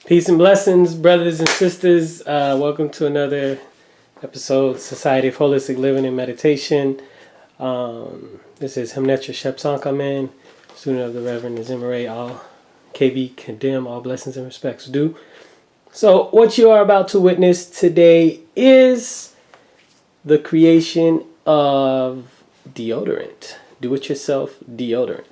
Peace and blessings, brothers and sisters. Welcome to another episode, Society of Holistic Living and Meditation. This is Hemnetcher Shepsankhamen, student of the Reverend Zimmeray. All KB condemn, all blessings and respects due. So what you are about to witness today is the creation of deodorant. Do-it-yourself deodorant.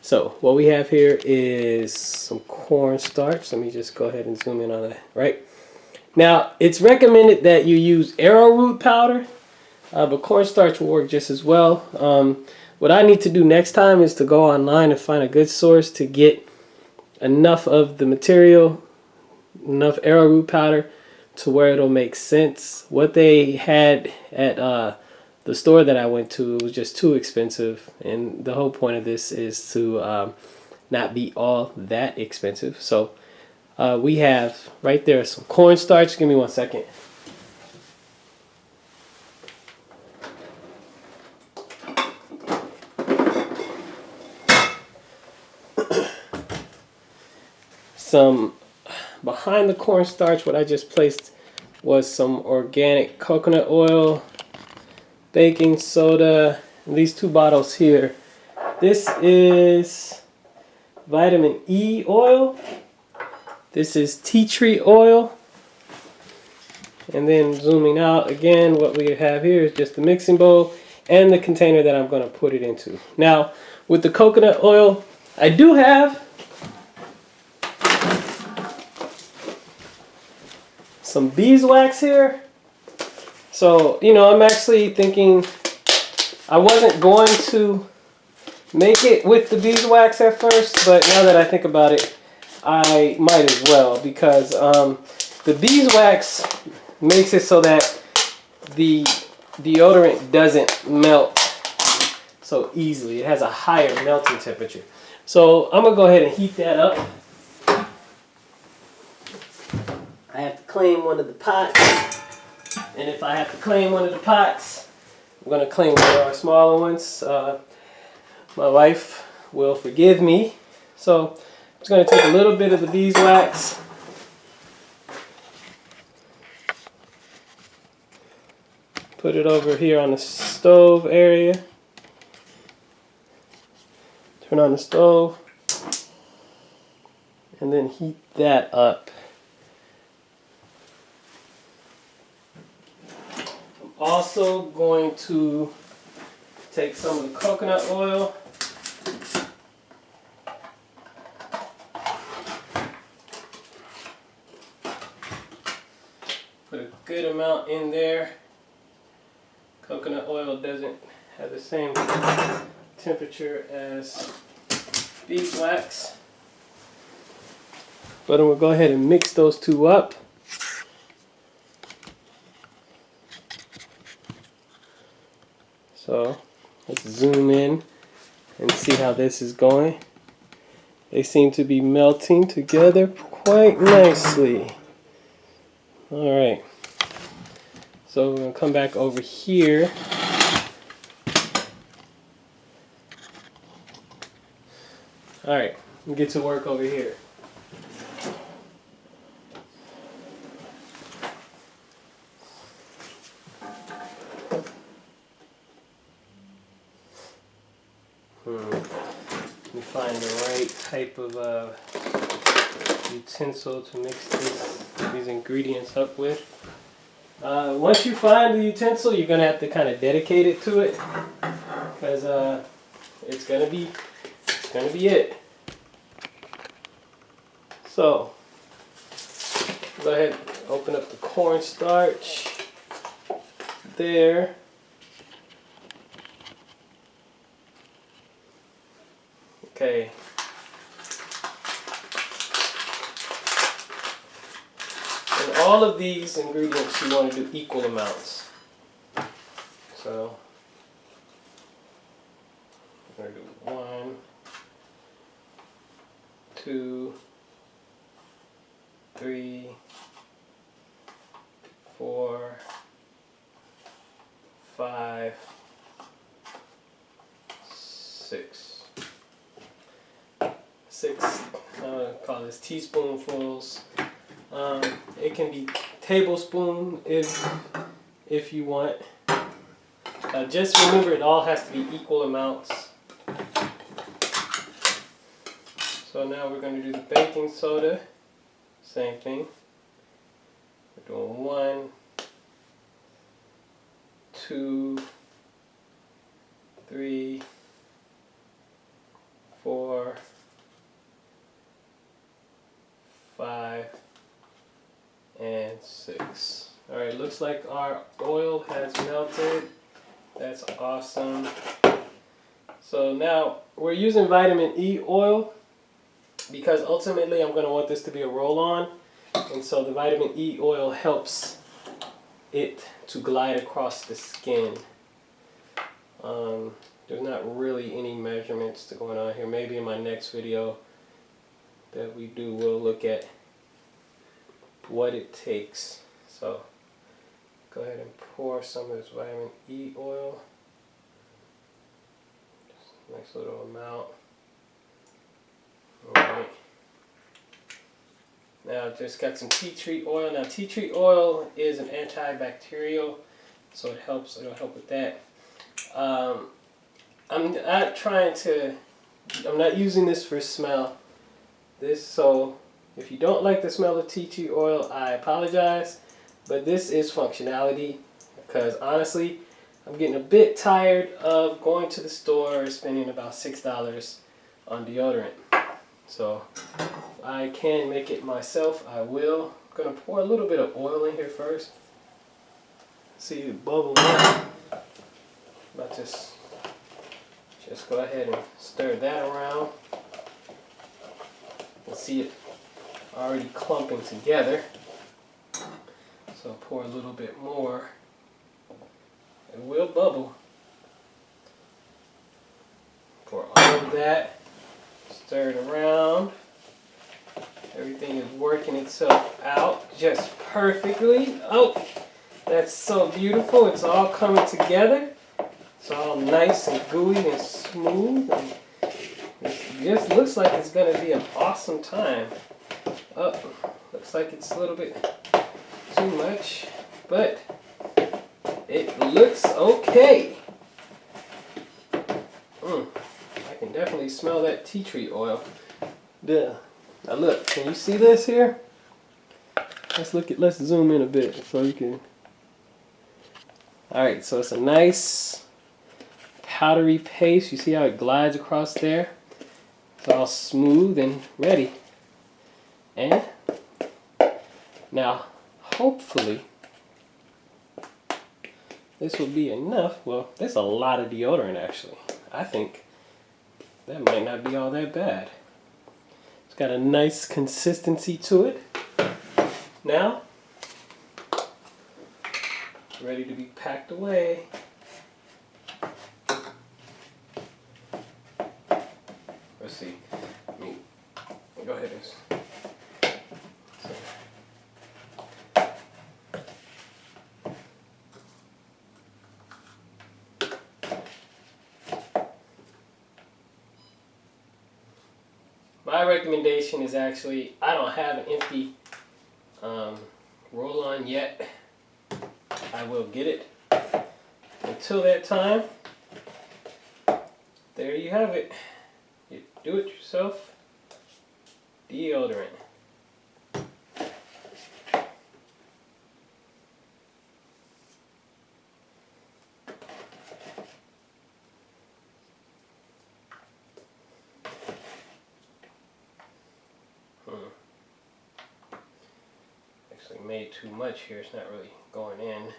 So what we have here is some cornstarch. Let me just go ahead and zoom in on that. Right now, it's recommended that you use arrowroot powder, but cornstarch will work just as well. What I need to do next time is to go online and find a good source to get enough of the material, enough arrowroot powder, to where it'll make sense. What they had at the store that I went to was just too expensive, and the whole point of this is to not be all that expensive. So we have right there some cornstarch. Give me 1 second. Some behind the cornstarch, what I just placed was some organic coconut oil, baking soda, and these 2 bottles here. This is vitamin E oil. This is tea tree oil. And then zooming out again, what we have here is just the mixing bowl and the container that I'm going to put it into. Now, with the coconut oil, I do have some beeswax here. So, I'm actually thinking I wasn't going to make it with the beeswax at first, but now that I think about it, I might as well, because the beeswax makes it so that the deodorant doesn't melt so easily. It has a higher melting temperature. So I'm going to go ahead and heat that up. I have to claim one of the pots. And if I have to claim one of the pots, I'm going to claim one of our smaller ones. My wife will forgive me. So I'm just going to take a little bit of the beeswax. Put it over here on the stove area. Turn on the stove. And then heat that up. Also going to take some of the coconut oil, put a good amount in there. Coconut oil doesn't have the same temperature as beeswax, but I'm going to go ahead and mix those 2 up. So let's zoom in and see how this is going. They seem to be melting together quite nicely. Alright. So we're going to come back over here. Alright, we'll get to work over here. Let me find the right type of utensil to mix these ingredients up with. Once you find the utensil, you're going to have to kind of dedicate it to it, because it's going to be it. So go ahead and open up the cornstarch there. Okay. And all of these ingredients you want to do equal amounts. So we're going to do 1, 2, 3, 4, 5, 6. 6, call this teaspoonfuls It can be tablespoon if you want. Just remember, it all has to be equal amounts. So now we're going to do the baking soda. Same thing. We're doing 1, 2, 3, 4, 5, and 6. Alright, looks like our oil has melted. That's awesome. So now we're using vitamin E oil because ultimately I'm going to want this to be a roll-on. And so the vitamin E oil helps it to glide across the skin. There's not really any measurements to going on here. Maybe in my next video that we do, we'll look at what it takes. So go ahead and pour some of this vitamin E oil. Just a nice little amount. Alright. Now just got some tea tree oil. Now tea tree oil is an antibacterial, so it'll help with that. I'm not using this for smell. So if you don't like the smell of tea tree oil, I apologize, but this is functionality, because honestly, I'm getting a bit tired of going to the store spending about $6 on deodorant. So if I can make it myself, I will. I'm gonna pour a little bit of oil in here first. See it bubble up. But just go ahead and stir that around. You'll see it already clumping together. So pour a little bit more. It will bubble. Pour all of that. Stir it around. Everything is working itself out just perfectly. Oh, that's so beautiful. It's all coming together. It's all nice and gooey and smooth. And it just looks like it's going to be an awesome time. Oh, looks like it's a little bit too much, but it looks okay. I can definitely smell that tea tree oil. Yeah. Now look, can you see this here? Let's zoom in a bit so you can. Alright, so it's a nice powdery paste. You see how it glides across there? It's all smooth and ready. And now, hopefully, this will be enough. Well, there's a lot of deodorant actually. I think that might not be all that bad. It's got a nice consistency to it. Now, it's ready to be packed away. Let's see. Let me go ahead and. My recommendation is actually, I don't have an empty roll-on yet. I will get it. Until that time, there you have it. You do it yourself deodorant. Actually made too much here, it's not really going in.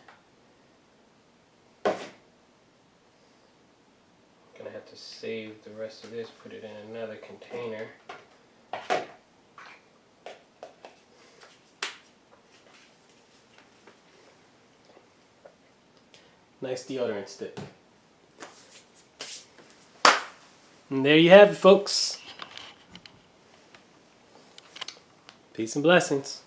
Gonna have to save the rest of this, put it in another container. Nice deodorant stick. And there you have it, folks. Peace and blessings.